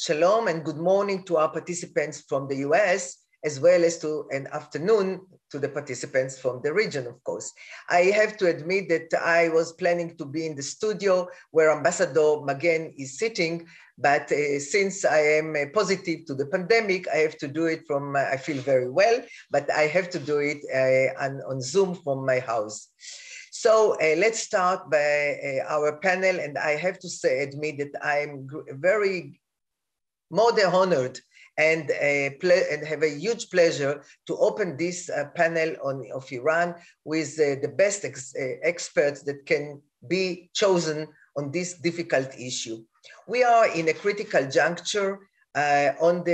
Shalom and good morning to our participants from the US, as well as to an afternoon to the participants from the region, of course. I have to admit that I was planning to be in the studio where Ambassador Magen is sitting, but since I am positive to the pandemic, I have to do it from, I feel very well, but I have to do it on Zoom from my house. So let's start by our panel, and I have to admit that I'm very more than honored and have a huge pleasure to open this panel of Iran with the best experts that can be chosen on this difficult issue. We are in a critical juncture. On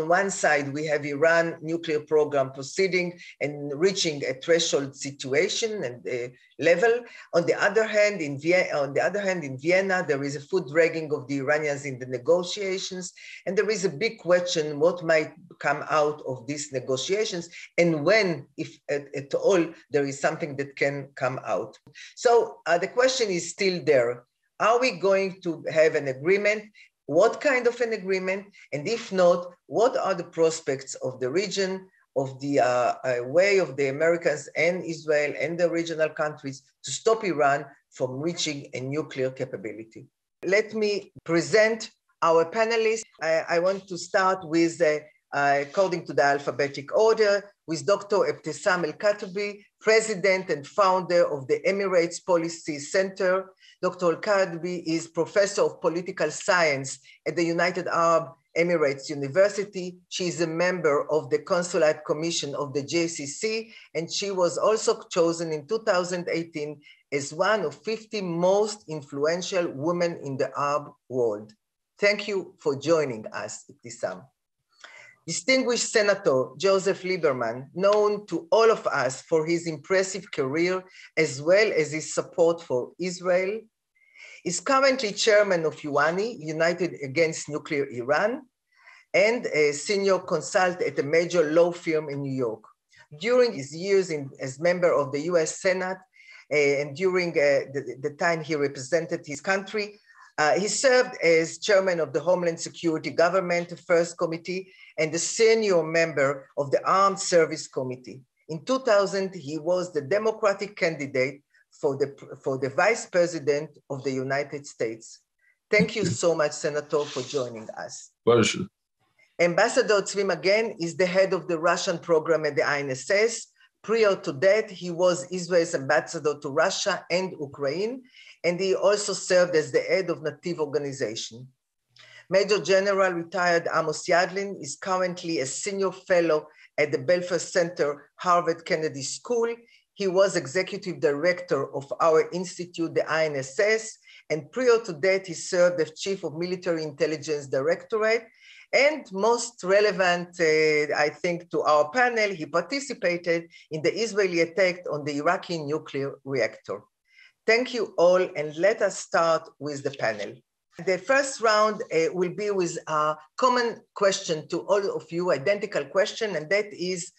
one side, we have Iran nuclear program proceeding and reaching a threshold situation and level. On the other hand, in Vienna, there is a foot dragging of the Iranians in the negotiations, and there is a big question what might come out of these negotiations, and when, if at all, there is something that can come out. So the question is still there. Are we going to have an agreement? What kind of an agreement? And if not, what are the prospects of the region, of the way of the Americans and Israel and the regional countries to stop Iran from reaching a nuclear capability? Let me present our panelists. I want to start with, according to the alphabetic order, with Dr. Al-Ketbi, President and founder of the Emirates Policy Center. Dr. Al-Ketbi is Professor of Political Science at the United Arab Emirates University. She is a member of the Consulate Commission of the JCC, and she was also chosen in 2018 as one of 50 most influential women in the Arab world. Thank you for joining us, Ibtisam. Distinguished Senator Joseph Lieberman, known to all of us for his impressive career as well as his support for Israel, is currently chairman of UANI, United Against Nuclear Iran, and a senior consultant at a major law firm in New York. During his years as member of the US Senate, and during the time he represented his country, he served as chairman of the Homeland Security Government Affairs Committee and the senior member of the Armed Service Committee. In 2000, he was the Democratic candidate for the Vice President of the United States. Thank you so much, Senator, for joining us. Pleasure. Ambassador Tzvi Magen is the head of the Russian program at the INSS. Prior to that, he was Israel's ambassador to Russia and Ukraine, and he also served as the head of Nativ organization. Major General retired Amos Yadlin is currently a senior fellow at the Bellfer Center, Harvard Kennedy School. He was executive director of our institute, the INSS, and prior to that, he served as chief of military intelligence directorate. And most relevant, I think, to our panel, he participated in the Israeli attack on the Iraqi nuclear reactor. Thank you all, and let us start with the panel. The first round will be with a common question to all of you, identical question, and that is,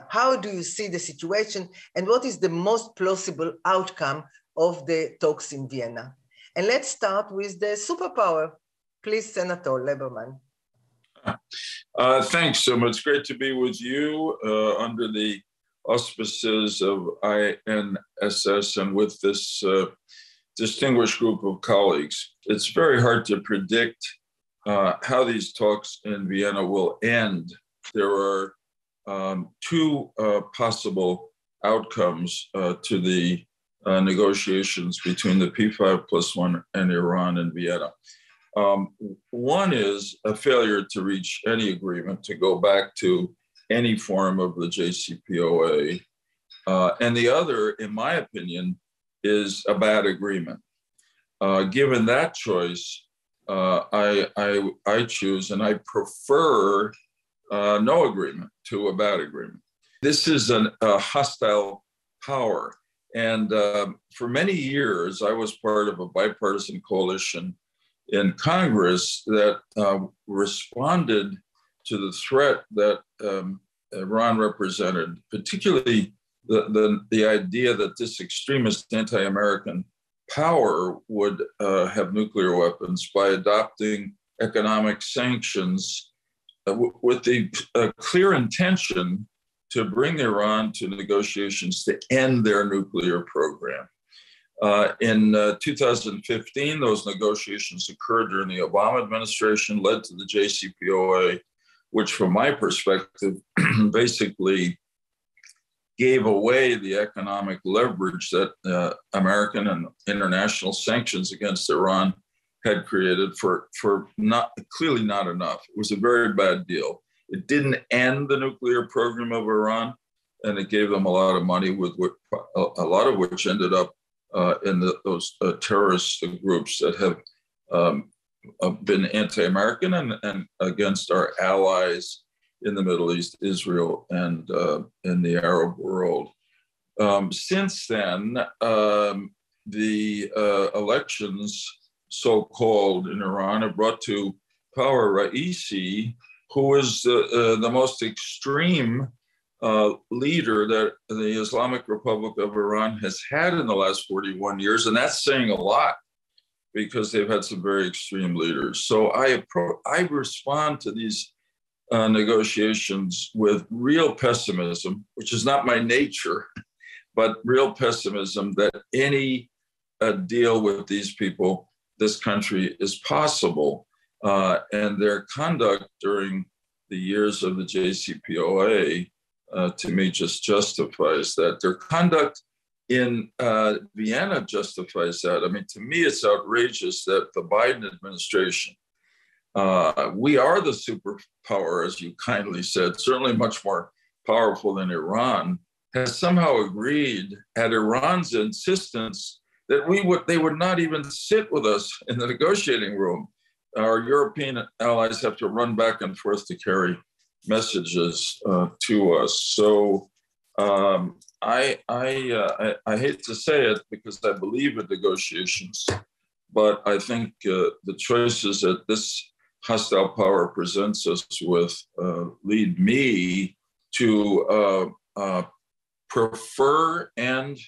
how do you see the situation and what is the most plausible outcome of the talks in Vienna? And let's start with the superpower. Please, Senator Lieberman. Thanks so much. It's great to be with you under the auspices of INSS and with this distinguished group of colleagues. It's very hard to predict how these talks in Vienna will end. There are two possible outcomes to the negotiations between the P5+1 and Iran and Vienna. One is a failure to reach any agreement to go back to any form of the JCPOA. And the other, in my opinion, is a bad agreement. Given that choice, I choose and I prefer no agreement to a bad agreement. This is a hostile power. And for many years, I was part of a bipartisan coalition in Congress that responded to the threat that Iran represented, particularly the idea that this extremist anti-American power would have nuclear weapons by adopting economic sanctions with the clear intention to bring Iran to negotiations to end their nuclear program. In 2015, those negotiations occurred during the Obama administration, led to the JCPOA, which from my perspective basically gave away the economic leverage that American and international sanctions against Iran had created for clearly not enough. It was a very bad deal. It didn't end the nuclear program of Iran, and it gave them a lot of money, with a lot of which ended up in those terrorist groups that have been anti-American and against our allies in the Middle East, Israel, and in the Arab world. Since then, the elections, so-called, in Iran have brought to power Raisi, who is the most extreme leader that the Islamic Republic of Iran has had in the last 41 years. And that's saying a lot, because they've had some very extreme leaders. So I respond to these negotiations with real pessimism, which is not my nature, but real pessimism that any deal with these people, this country, is possible. And their conduct during the years of the JCPOA, to me, just justifies that. Their conduct in Vienna justifies that. I mean, to me, it's outrageous that the Biden administration, we are the superpower, as you kindly said, certainly much more powerful than Iran, has somehow agreed at Iran's insistence that they would not even sit with us in the negotiating room. Our European allies have to run back and forth to carry messages to us. So I hate to say it, because I believe in negotiations, but I think the choices that this hostile power presents us with lead me to prefer and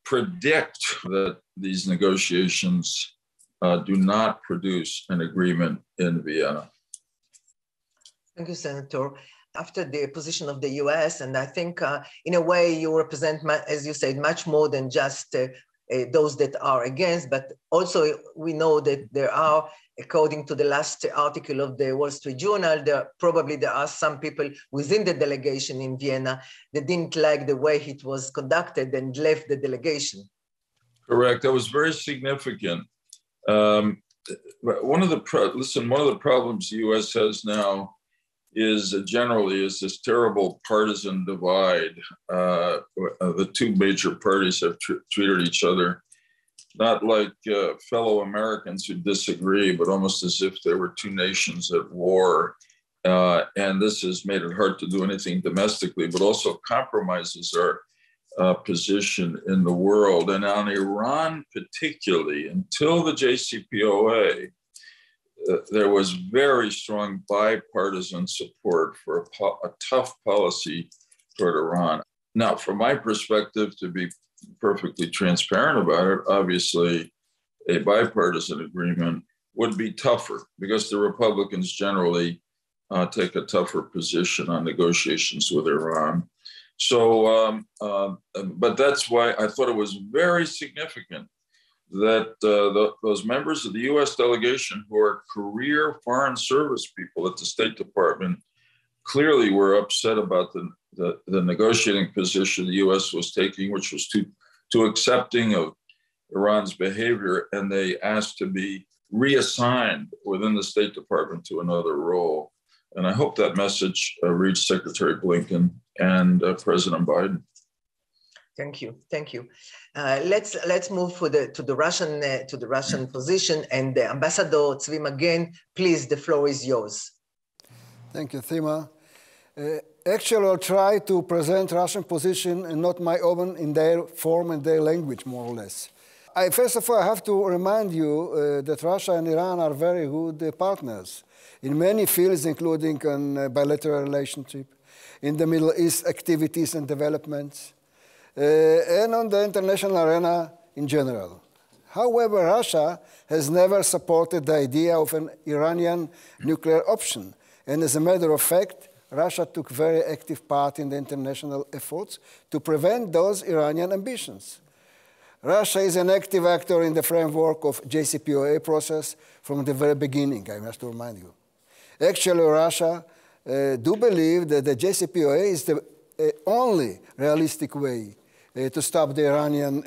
predict that these negotiations do not produce an agreement in Vienna. Thank you, Senator. After the position of the US, and I think in a way you represent, as you said, much more than just those that are against, but also we know that there are, according to the last article of the Wall Street Journal, there are some people within the delegation in Vienna that didn't like the way it was conducted and left the delegation. Correct. That was very significant. One of the problems the U.S. has now is this terrible partisan divide. The two major parties have treated each other not like fellow Americans who disagree, but almost as if they were two nations at war. And this has made it hard to do anything domestically, but also compromises our position in the world. And on Iran particularly, until the JCPOA, there was very strong bipartisan support for a tough policy toward Iran. Now, from my perspective, to be perfectly transparent about it, obviously a bipartisan agreement would be tougher, because the Republicans generally take a tougher position on negotiations with Iran. So, but that's why I thought it was very significant that those members of the U.S. delegation, who are career foreign service people at the State Department, clearly were upset about the negotiating position the U.S. was taking, which was too accepting of Iran's behavior, and they asked to be reassigned within the State Department to another role. And I hope that message reached Secretary Blinken and President Biden. Thank you, thank you. Let's move to the Russian position, and Ambassador Tzvi Magen, please, the floor is yours. Thank you, Sima. Actually, I'll try to present Russian position and not my own in their form and their language, more or less. First of all, I have to remind you that Russia and Iran are very good partners in many fields, including on bilateral relationship, in the Middle East activities and developments, and on the international arena in general. However, Russia has never supported the idea of an Iranian nuclear option. And as a matter of fact, Russia took very active part in the international efforts to prevent those Iranian ambitions. Russia is an active actor in the framework of JCPOA process from the very beginning, I must remind you. Actually, Russia do believe that the JCPOA is the only realistic way to stop the Iranian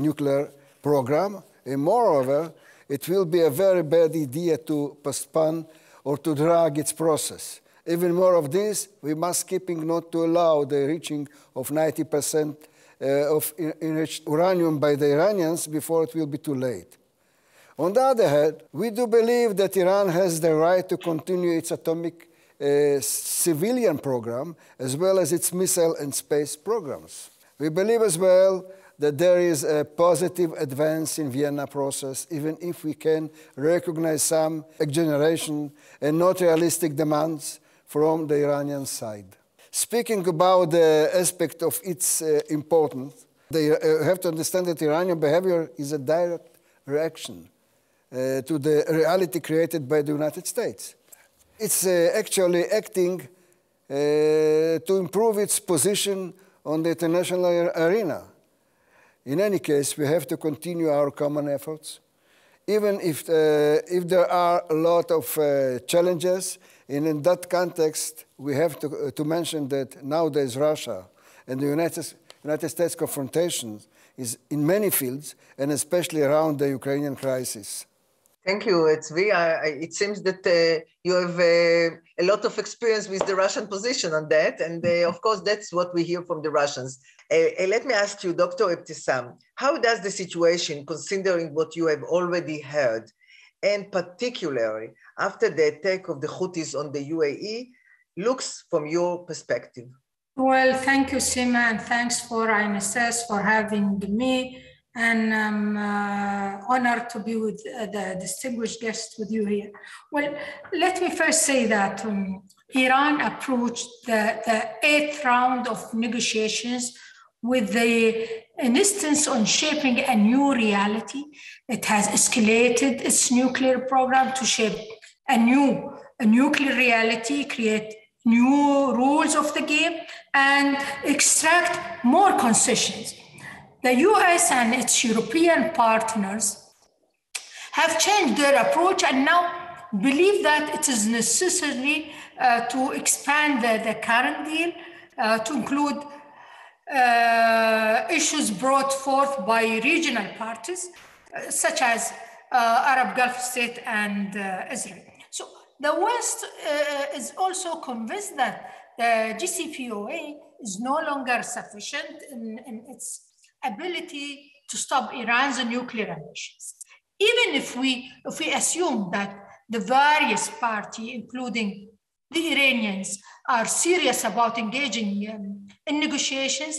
nuclear program. And moreover, it will be a very bad idea to postpone or to drag its process. Even more of this, we must keeping not to allow the reaching of 90% of enriched uranium by the Iranians before it will be too late. On the other hand, we do believe that Iran has the right to continue its atomic civilian program as well as its missile and space programs. We believe as well that there is a positive advance in Vienna process, even if we can recognize some exaggeration and not realistic demands from the Iranian side. Speaking about the aspect of its importance, they have to understand that Iranian behavior is a direct reaction to the reality created by the United States. It's actually acting to improve its position on the international arena. In any case, we have to continue our common efforts, even if there are a lot of challenges. And in that context, we have to mention that nowadays Russia and the United States confrontation is in many fields, and especially around the Ukrainian crisis. Thank you, Tzvi. It seems that you have a lot of experience with the Russian position on that, and of course, that's what we hear from the Russians. Let me ask you, Dr. Ebtissam, how does the situation, considering what you have already heard, and particularly after the attack of the Houthis on the UAE, looks from your perspective? Well, thank you, סימה, and thanks for INSS for having me. And I'm honored to be with the distinguished guests with you here. Well, let me first say that Iran approached the 8th round of negotiations with the insistence on shaping a new reality. It has escalated its nuclear program to shape a nuclear reality, create new rules of the game, and extract more concessions. The US and its European partners have changed their approach and now believe that it is necessary to expand the current deal to include issues brought forth by regional parties, such as Arab Gulf State and Israel. So the West is also convinced that the JCPOA is no longer sufficient in its ability to stop Iran's nuclear ambitions. Even if we assume that the various parties, including the Iranians, are serious about engaging in negotiations,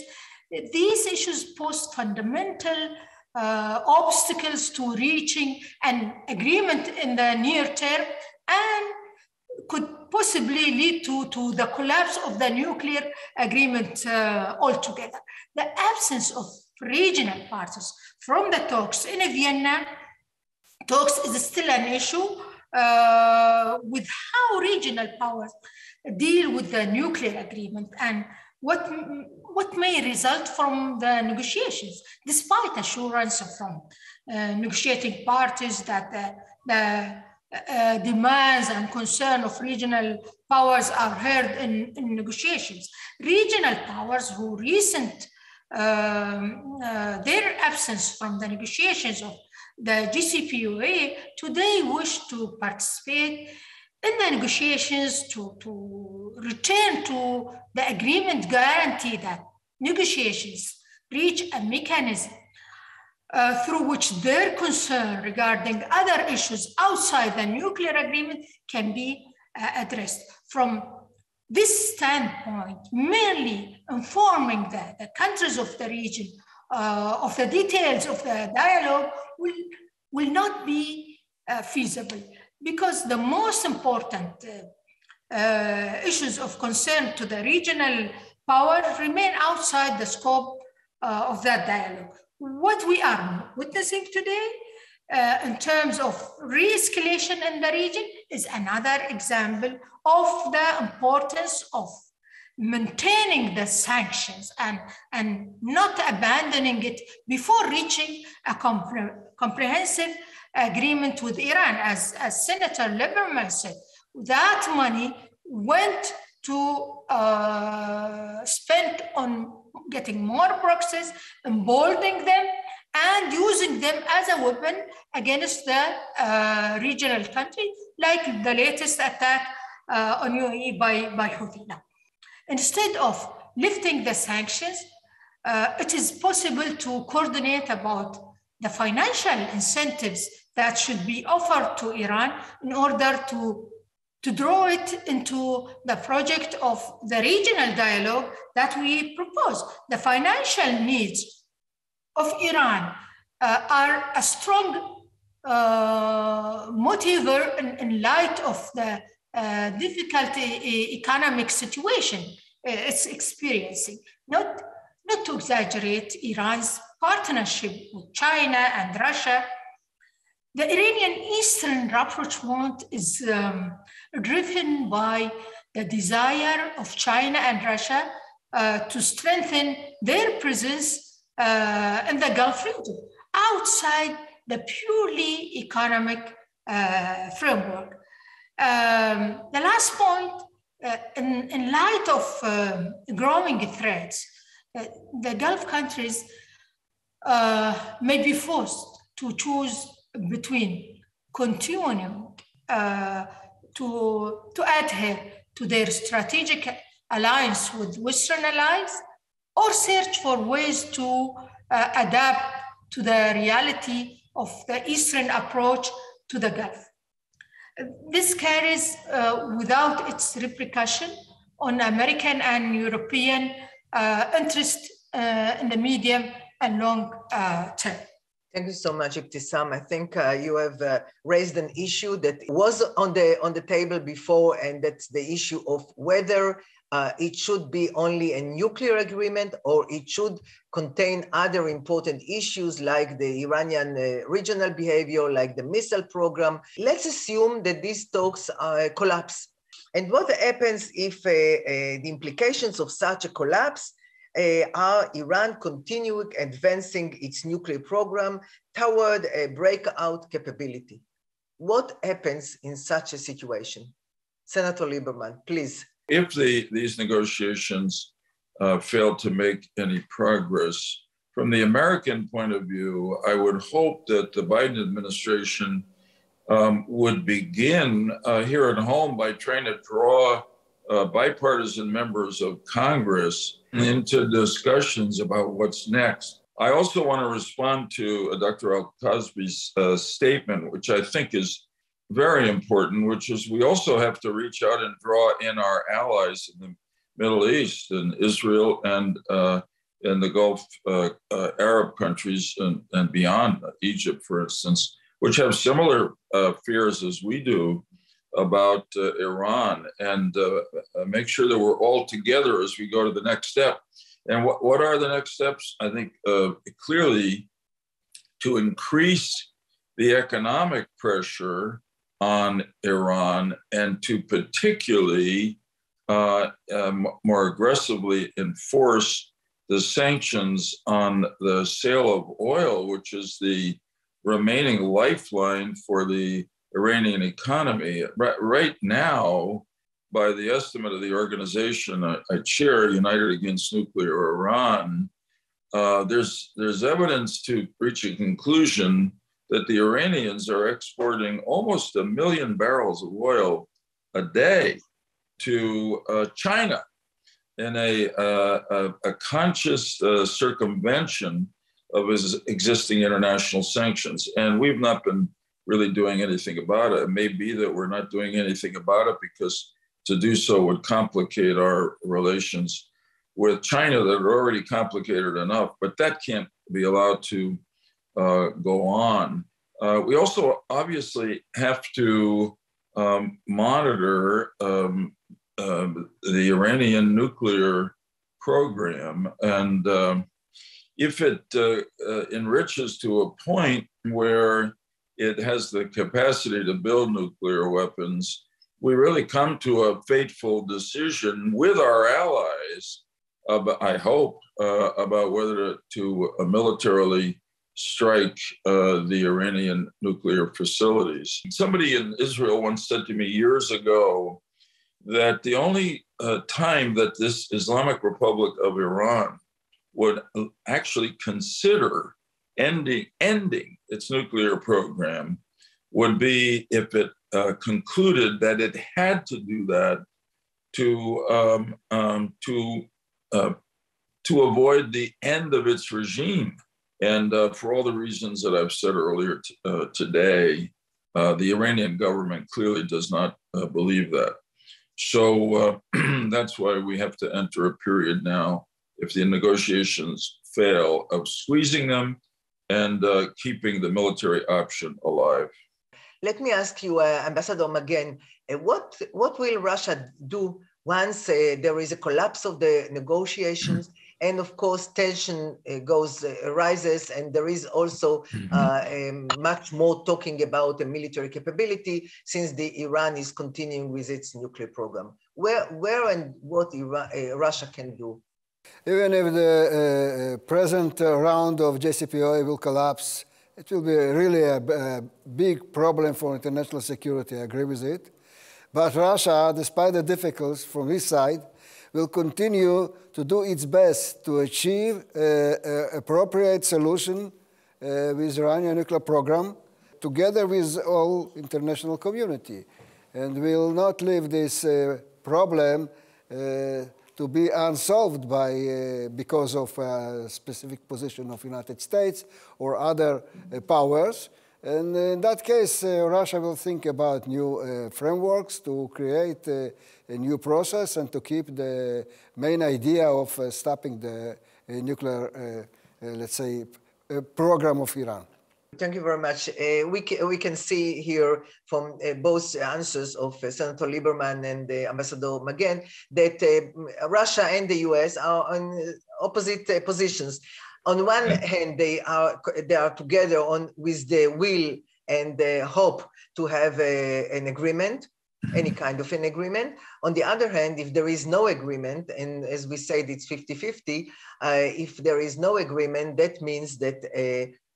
these issues pose fundamental obstacles to reaching an agreement in the near term and could possibly lead to the collapse of the nuclear agreement altogether. The absence of regional parties from the talks in Vienna talks is still an issue with how regional powers deal with the nuclear agreement and what may result from the negotiations, despite assurance from negotiating parties that the demands and concern of regional powers are heard in negotiations. Regional powers who their absence from the negotiations of the JCPOA today wish to participate in the negotiations to return to the agreement guarantee that negotiations reach a mechanism through which their concern regarding other issues outside the nuclear agreement can be addressed. From this standpoint, merely informing the countries of the region of the details of the dialogue will not be feasible, because the most important issues of concern to the regional powers remain outside the scope of that dialogue. what we are witnessing today in terms of re-escalation in the region is another example of the importance of maintaining the sanctions and not abandoning it before reaching a comprehensive agreement with Iran. As Senator Lieberman said, that money went to spent on getting more proxies, emboldening them, and using them as a weapon against the regional country, like the latest attack on UAE by Houthi. Now, instead of lifting the sanctions, it is possible to coordinate about the financial incentives that should be offered to Iran in order to draw it into the project of the regional dialogue that we propose. The financial needs of Iran are a strong motivator in light of the difficult economic situation it's experiencing. Not to exaggerate Iran's partnership with China and Russia, the Iranian Eastern rapprochement is driven by the desire of China and Russia to strengthen their presence in the Gulf region, outside the purely economic framework. The last point, in light of growing threats, the Gulf countries may be forced to choose between continuing to adhere to their strategic alliance with Western allies, or search for ways to adapt to the reality of the Eastern approach to the Gulf. This carries without its repercussion on American and European interest in the medium and long term. Thank you so much, Ibtisam. I think you have raised an issue that was on the table before, and that's the issue of whether it should be only a nuclear agreement or it should contain other important issues like the Iranian regional behavior, like the missile program. Let's assume that these talks collapse. And what happens if the implications of such a collapse are Iran continuing advancing its nuclear program toward a breakout capability? What happens in such a situation? Senator Lieberman, please. If these negotiations fail to make any progress, from the American point of view, I would hope that the Biden administration would begin here at home by trying to draw bipartisan members of Congress into discussions about what's next. I also want to respond to Dr. Al-Kazbi's statement, which I think is very important, which is we also have to reach out and draw in our allies in the Middle East and Israel and in the Gulf Arab countries and beyond, Egypt, for instance, which have similar fears as we do about Iran, and make sure that we're all together as we go to the next step. And what are the next steps? I think clearly to increase the economic pressure on Iran and to particularly more aggressively enforce the sanctions on the sale of oil, which is the remaining lifeline for the Iranian economy. Right now, by the estimate of the organization I chair, United Against Nuclear Iran, there's evidence to reach a conclusion that the Iranians are exporting almost 1 million barrels of oil a day to China in a conscious circumvention of his existing international sanctions. And we've not been really doing anything about it. It may be that we're not doing anything about it because to do so would complicate our relations with China that are already complicated enough, but that can't be allowed to go on. We also obviously have to monitor the Iranian nuclear program. And, if it enriches to a point where it has the capacity to build nuclear weapons, we really come to a fateful decision with our allies, I hope, about whether to militarily strike the Iranian nuclear facilities. Somebody in Israel once said to me years ago that the only time that this Islamic Republic of Iran would actually consider ending its nuclear program would be if it concluded that it had to do that to avoid the end of its regime. And for all the reasons that I've said earlier today, the Iranian government clearly does not believe that. So that's why we have to enter a period now, if the negotiations fail, of squeezing them and keeping the military option alive. Let me ask you, Ambassador Magen, what will Russia do once there is a collapse of the negotiations and of course tension rises, and there is also much more talking about a military capability since Iran is continuing with its nuclear program? Where and what Russia can do? Even if the present round of JCPOA will collapse, it will be really a big problem for international security, I agree with it. But Russia, despite the difficulties from its side, will continue to do its best to achieve an appropriate solution with the Iranian nuclear program, together with all international community. And will not leave this problem to be unsolved because of a specific position of United States or other powers. And in that case, Russia will think about new frameworks to create a new process and to keep the main idea of stopping the nuclear, let's say, program of Iran. Thank you very much. We can see here from both answers of Senator Lieberman and Ambassador Magen that Russia and the US are on opposite positions. On one hand, they are together with the will and the hope to have an agreement, any kind of an agreement. On the other hand, if there is no agreement, and as we said, it's 50-50, if there is no agreement, that means that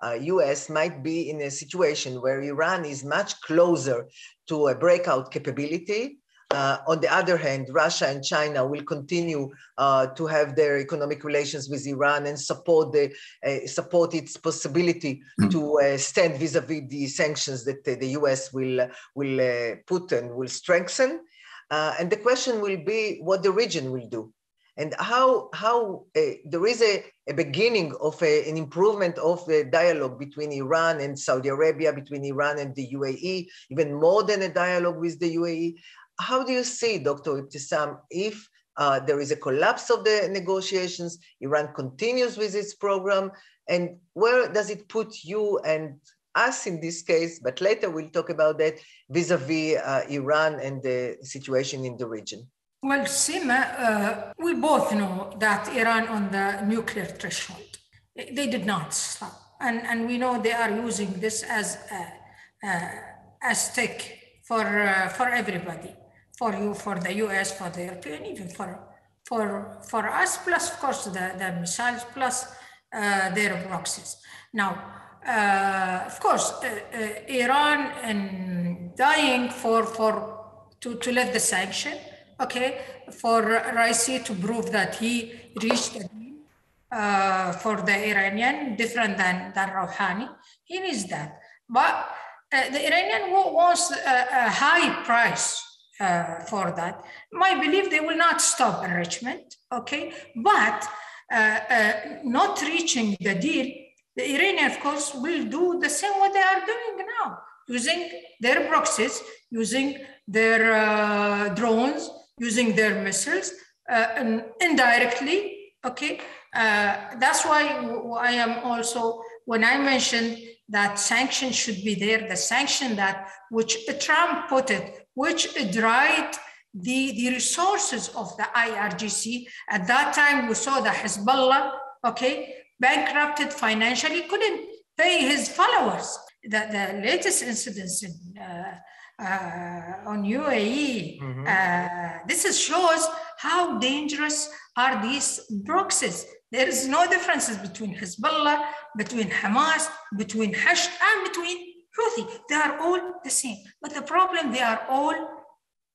US might be in a situation where Iran is much closer to a breakout capability. On the other hand, Russia and China will continue to have their economic relations with Iran and support its possibility to stand vis-a-vis the sanctions that the US will put and will strengthen. And the question will be what the region will do. And how there is a beginning of an improvement of the dialogue between Iran and Saudi Arabia, between Iran and the UAE, even more than a dialogue with the UAE. How do you see, Dr. Ibtisam, if there is a collapse of the negotiations, Iran continues with its program, and where does it put you and us in this case, but later we'll talk about that, vis-a-vis Iran and the situation in the region? Well, Sima, we both know that Iran on the nuclear threshold, they did not stop. And we know they are using this as a stick for everybody, for you, for the US, for the European, even for us, plus of course the missiles, plus their proxies. Now, of course, Iran and dying to lift the sanction, okay, for Raisi to prove that he reached a deal for the Iranian, different than Rouhani. He needs that. But the Iranian wants a high price for that. My belief, they will not stop enrichment, okay? But not reaching the deal, the Iranian, of course, will do the same what they are doing now, using their proxies, using their drones, using their missiles, and indirectly, okay? That's why I am also, when I mentioned that sanctions should be there, the sanction that, which Trump put it, which dried the resources of the IRGC. At that time, we saw the Hezbollah, okay, bankrupted financially, couldn't pay his followers. The latest incidents on UAE, this shows how dangerous are these proxies. There is no differences between Hezbollah, between Hamas, between Hashd, and between Houthi. They are all the same. But the problem, they are all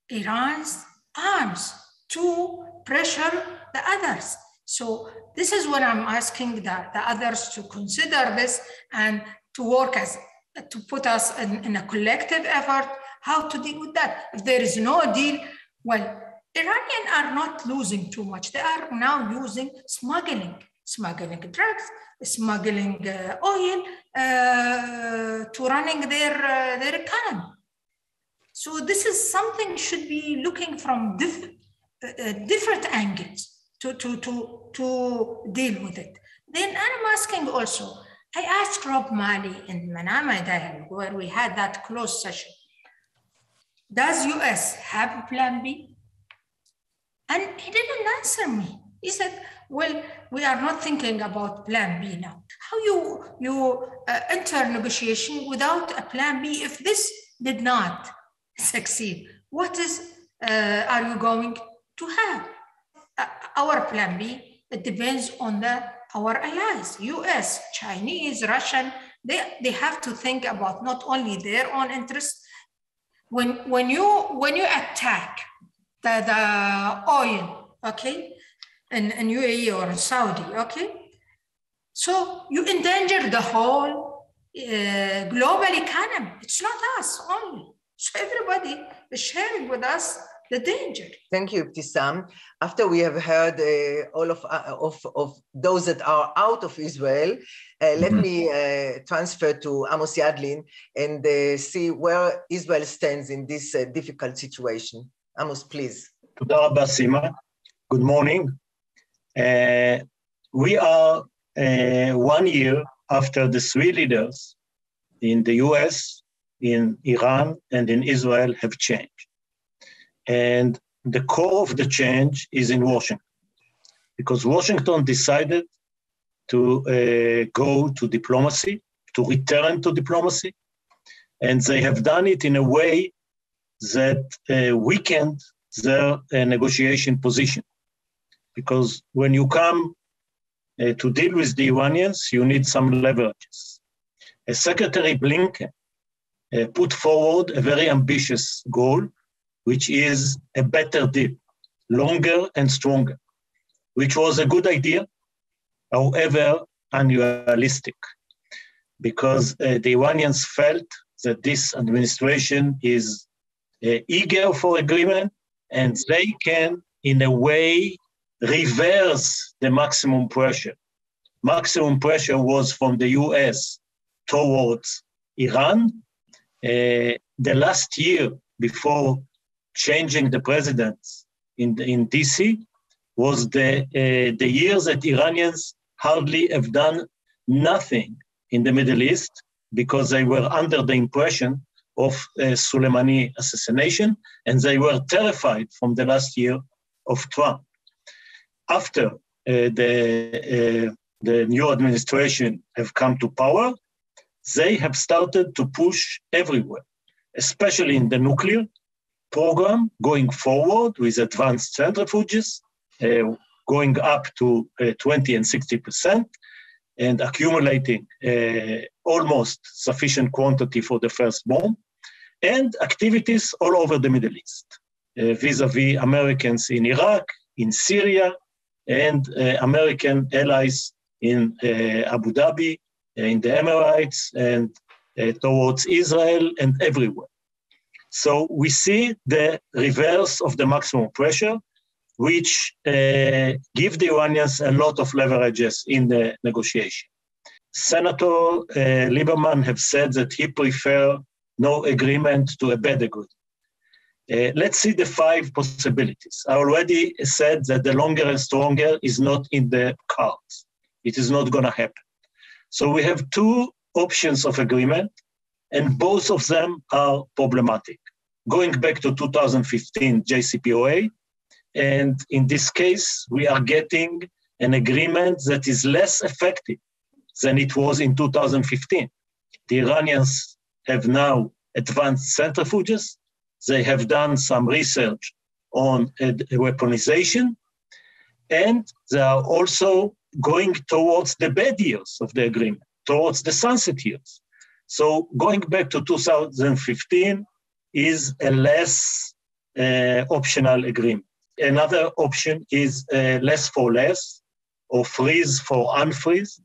Iran's arms to pressure the others. So this is what I'm asking the others to consider this and to work to put us in a collective effort how to deal with that. If there is no deal, well, Iranians are not losing too much. They are now using smuggling drugs, smuggling oil to running their economy. So this is something should be looking from different angles to deal with it. Then I'm asking also, I asked Rob Mali in Manama Dialogue, where we had that closed session, does US have a plan B? And he didn't answer me. He said, well, we are not thinking about plan B now. How you enter negotiation without a plan B if this did not succeed? What are you going to have? Our plan B, it depends on our allies, US, Chinese, Russian. They have to think about not only their own interests. When you attack the oil, okay, in UAE or in Saudi, okay, so you endanger the whole global economy. It's not us only. So everybody is sharing with us the danger. Thank you, Ibtisam. After we have heard all of those that are out of Israel, let me transfer to Amos Yadlin and see where Israel stands in this difficult situation. Amos, please. Toda rabba, Sima. Good morning. We are 1 year after the three leaders in the US, in Iran, and in Israel have changed. And the core of the change is in Washington, because Washington decided to go to diplomacy, to return to diplomacy, and they have done it in a way that weakened their negotiation position. Because when you come to deal with the Iranians, you need some leverages. Secretary Blinken put forward a very ambitious goal, which is a better deal, longer and stronger, which was a good idea, however unrealistic, because the Iranians felt that this administration is eager for agreement, and they can, in a way, reverse the maximum pressure. Maximum pressure was from the US towards Iran. The last year before changing the president in DC was the years that Iranians hardly have done nothing in the Middle East because they were under the impression of Soleimani assassination, and they were terrified from the last year of Trump. After the new administration have come to power, they have started to push everywhere, especially in the nuclear program, going forward with advanced centrifuges, going up to 20 and 60%, and accumulating almost sufficient quantity for the first bomb, and activities all over the Middle East, vis-a-vis Americans in Iraq, in Syria, and American allies in Abu Dhabi, in the Emirates, and towards Israel, and everywhere. So we see the reverse of the maximum pressure, which give the Iranians a lot of leverages in the negotiation. Senator Lieberman have said that he prefer no agreement to a bad agreement. Let's see the 5 possibilities. I already said that the longer and stronger is not in the cards. It is not going to happen. So we have 2 options of agreement, and both of them are problematic. Going back to 2015 JCPOA, and in this case, we are getting an agreement that is less effective than it was in 2015. The Iranians have now advanced centrifuges. They have done some research on weaponization, and they are also going towards the bad years of the agreement, towards the sunset years. So going back to 2015 is a less optional agreement. Another option is less for less, or freeze for unfreeze,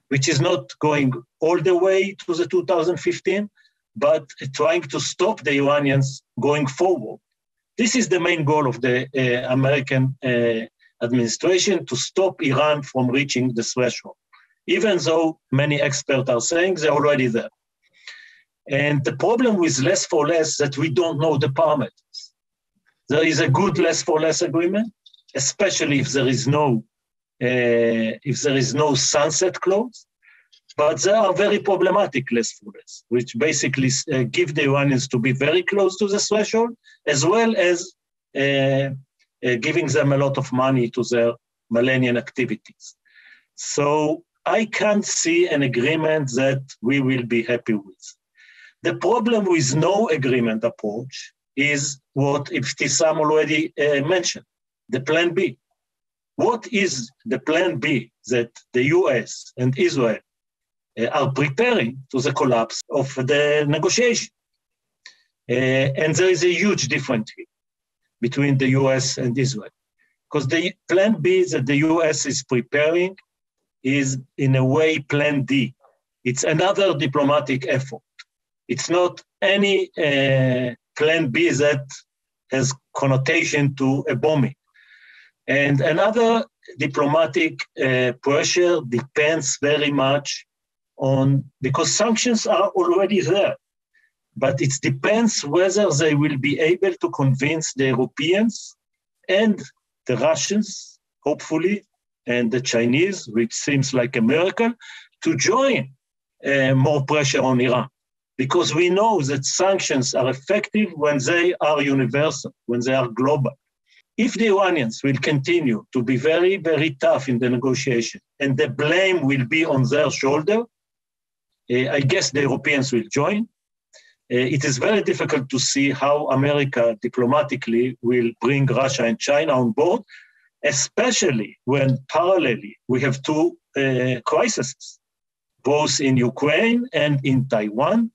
which is not going all the way to the 2015, but trying to stop the Iranians going forward. This is the main goal of the American administration, to stop Iran from reaching the threshold, even though many experts are saying they're already there. And the problem with less for less that we don't know the parameters. There is a good less for less agreement, especially if there is no sunset clause, but they are very problematic less for less, which basically give the Iranians to be very close to the threshold, as well as giving them a lot of money to their millennium activities. So I can't see an agreement that we will be happy with. The problem with no agreement approach is what Ibtisam already mentioned, the plan B. What is the plan B that the US and Israel are preparing to the collapse of the negotiation? And there is a huge difference here between the US and Israel, because the plan B that the US is preparing is in a way plan D. It's another diplomatic effort. It's not any plan B that has connotation to a bombing. And another diplomatic pressure depends very much on, because sanctions are already there, but it depends whether they will be able to convince the Europeans and the Russians, hopefully, and the Chinese, which seems like a miracle, to join more pressure on Iran. Because we know that sanctions are effective when they are universal, when they are global. If the Iranians will continue to be very, very tough in the negotiation, and the blame will be on their shoulder, I guess the Europeans will join. It is very difficult to see how America diplomatically will bring Russia and China on board, especially when parallelly we have two crises, both in Ukraine and in Taiwan,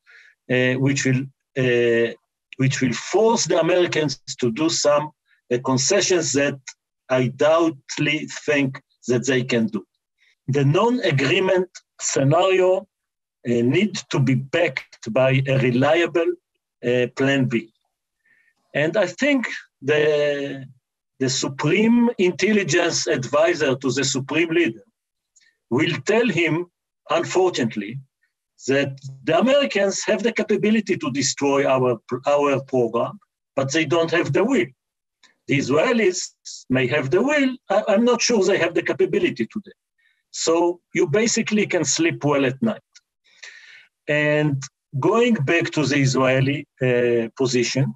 which will force the Americans to do some concessions that I doubtly think that they can do. The non-agreement scenario needs to be backed by a reliable plan B. And I think the supreme intelligence advisor to the supreme leader will tell him, unfortunately, that the Americans have the capability to destroy our program, but they don't have the will. The Israelis may have the will. I'm not sure they have the capability today. So you basically can sleep well at night. And going back to the Israeli position,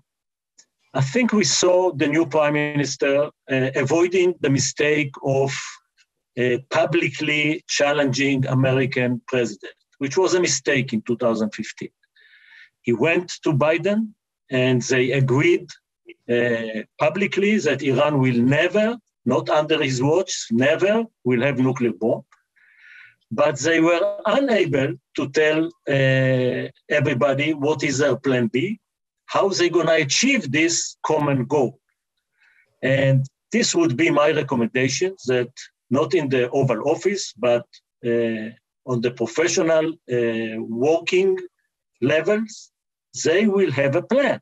I think we saw the new prime minister avoiding the mistake of publicly challenging American president, which was a mistake in 2015. He went to Biden and they agreed publicly that Iran will never, not under his watch, never will have nuclear bomb. But they were unable to tell everybody what is their plan B, how they're going to achieve this common goal. And this would be my recommendation, that not in the Oval Office, but on the professional working levels, they will have a plan.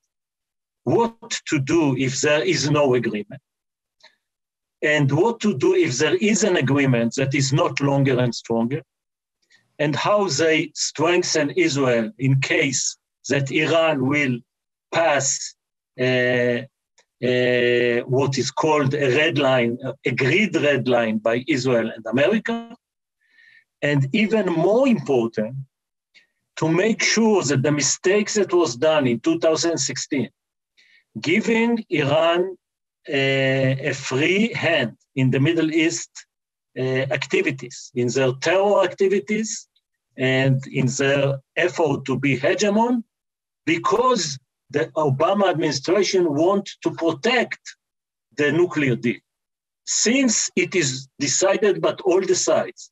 What to do if there is no agreement, and what to do if there is an agreement that is not longer and stronger, and how they strengthen Israel in case that Iran will pass what is called a red line, agreed red line by Israel and America, and even more important, to make sure that the mistakes that was done in 2016, giving Iran a free hand in the Middle East activities, in their terror activities, and in their effort to be hegemon, because the Obama administration wants to protect the nuclear deal. Since it is decided by all the sides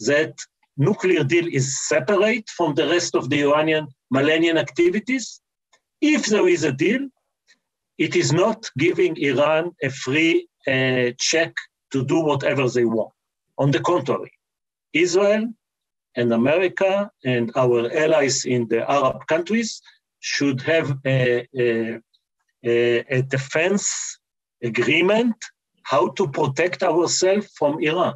that nuclear deal is separate from the rest of the Iranian Millennium activities, if there is a deal, it is not giving Iran a free check to do whatever they want. On the contrary, Israel and America and our allies in the Arab countries should have a defense agreement how to protect ourselves from Iran.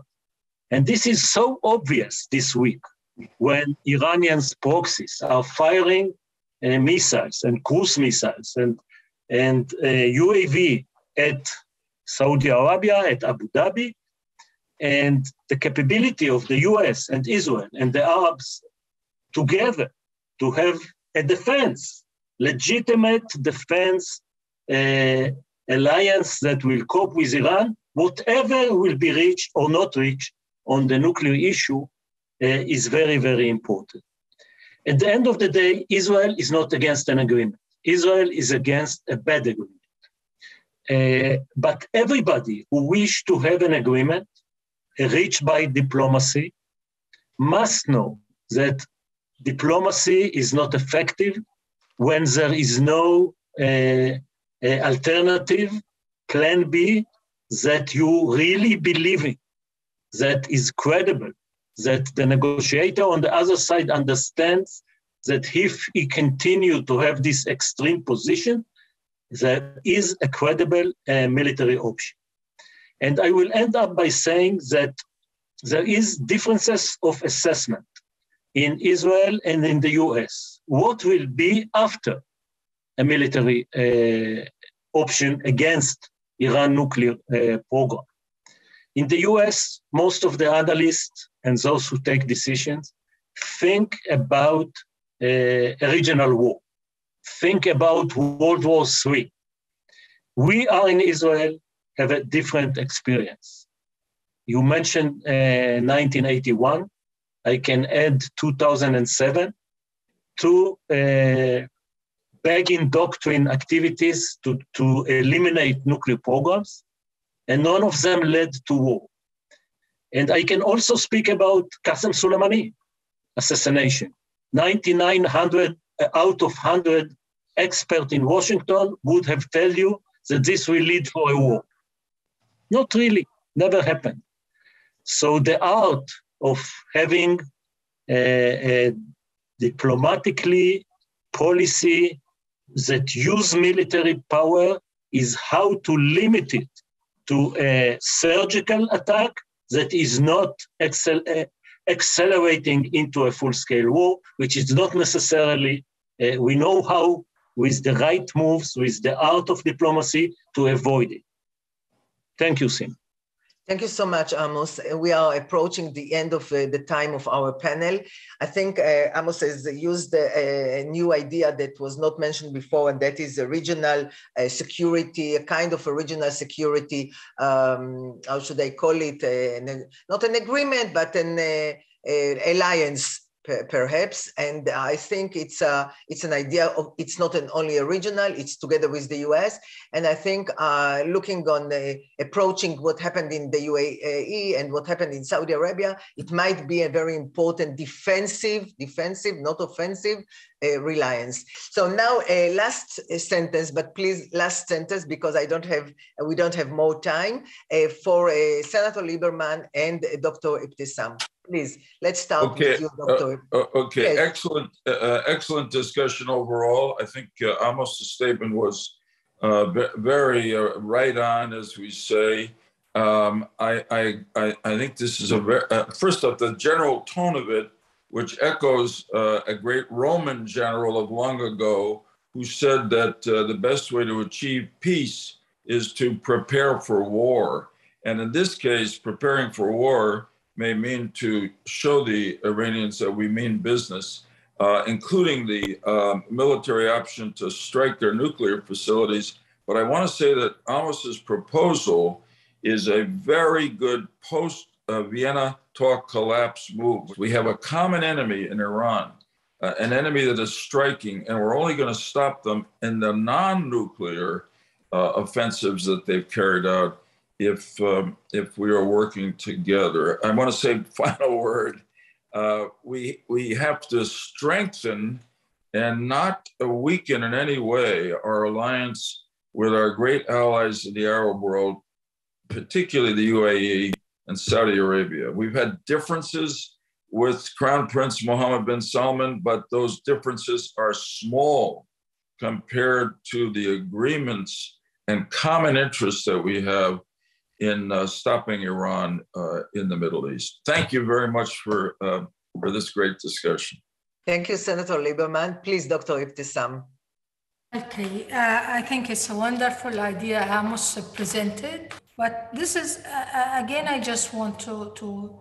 And this is so obvious this week when Iranian proxies are firing missiles and cruise missiles and UAV at Saudi Arabia, at Abu Dhabi, and the capability of the US and Israel and the Arabs together to have a defense, legitimate defense alliance that will cope with Iran, whatever will be reached or not reached on the nuclear issue is very, very important. At the end of the day, Israel is not against an agreement. Israel is against a bad agreement. But everybody who wish to have an agreement reached by diplomacy must know that diplomacy is not effective when there is no alternative, plan B, that you really believe in, that is credible, that the negotiator on the other side understands that if he continue to have this extreme position, there is a credible military option. And I will end up by saying that there is differences of assessment in Israel and in the US. What will be after a military option against Iran nuclear program? In the US, most of the analysts and those who take decisions think about a regional war, think about World War III. We are in Israel, have a different experience. You mentioned 1981. I can add 2007 to Begin doctrine activities to eliminate nuclear programs, and none of them led to war. And I can also speak about Qasem Soleimani assassination. 99 out of 100 experts in Washington would have tell you that this will lead for a war. Not really, never happened. So the art of having a diplomatically policy that use military power is how to limit it to a surgical attack that is not accelerating into a full-scale war, which is not necessarily, we know how, with the right moves, with the art of diplomacy, to avoid it. Thank you, Sim. Thank you so much, Amos. We are approaching the end of the time of our panel. I think Amos has used a new idea that was not mentioned before, and that is a regional security, a kind of a regional security, how should I call it? Not an agreement, but an alliance, perhaps. And I think it's an idea of, it's not only a regional, it's together with the US. And I think looking on approaching what happened in the UAE and what happened in Saudi Arabia, it might be a very important defensive, not offensive, reliance. So now last sentence, but please last sentence, because we don't have more time, for Senator Lieberman and Dr. Ibtissam. Please, let's start with you, Dr. Okay, Yes. excellent discussion overall. I think Amos' statement was very right on, as we say. I think this is a very, first off, the general tone of it, which echoes a great Roman general of long ago who said that the best way to achieve peace is to prepare for war. And in this case, preparing for war may mean to show the Iranians that we mean business, including the military option to strike their nuclear facilities. But I want to say that Amos's proposal is a very good Vienna talk collapse move. We have a common enemy in Iran, an enemy that is striking, and we're only going to stop them in the non-nuclear offensives that they've carried out if we are working together. I want to say final word. We have to strengthen and not weaken in any way our alliance with our great allies in the Arab world, particularly the UAE and Saudi Arabia. We've had differences with Crown Prince Mohammed bin Salman, but those differences are small compared to the agreements and common interests that we have in stopping Iran in the Middle East. Thank you very much for this great discussion. Thank you, Senator Lieberman. Please, Dr. Ibtisam. Okay, I think it's a wonderful idea Amos presented, but this is, again, I just want to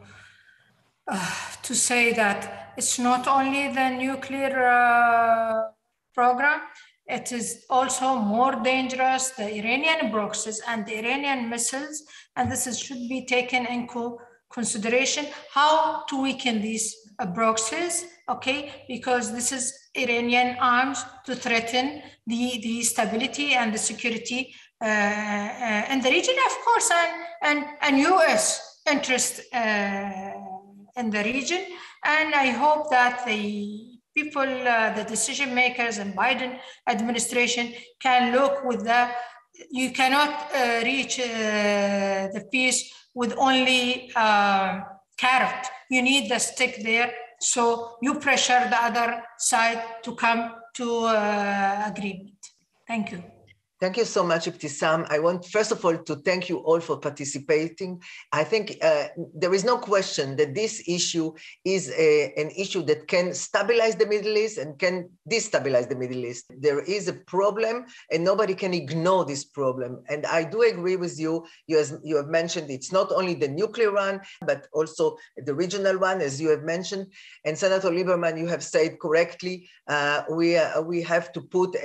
say that it's not only the nuclear program, it is also more dangerous, the Iranian proxies and the Iranian missiles, and this should be taken into consideration, how to weaken these proxies, okay, because this is Iranian arms to threaten the stability and the security in the region, of course, and US interest in the region. And I hope that the people, the decision makers and Biden administration can look with the, you cannot reach the peace with only carrot. You need the stick there. So you pressure the other side to come to agreement. Thank you. Thank you so much, Ibtisam. I want, first of all, to thank you all for participating. I think there is no question that this issue is an issue that can stabilize the Middle East and can destabilize the Middle East. There is a problem and nobody can ignore this problem. And I do agree with you. You have mentioned it's not only the nuclear one, but also the regional one, as you have mentioned. And Senator Lieberman, you have said correctly, we have to put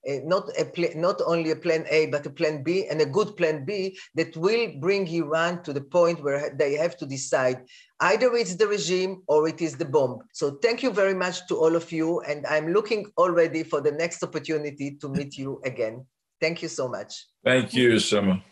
not only a plan A, but a plan B, and a good plan B that will bring Iran to the point where they have to decide either it's the regime or it is the bomb. So thank you very much to all of you. And I'm looking already for the next opportunity to meet you again. Thank you so much. Thank you, Sima.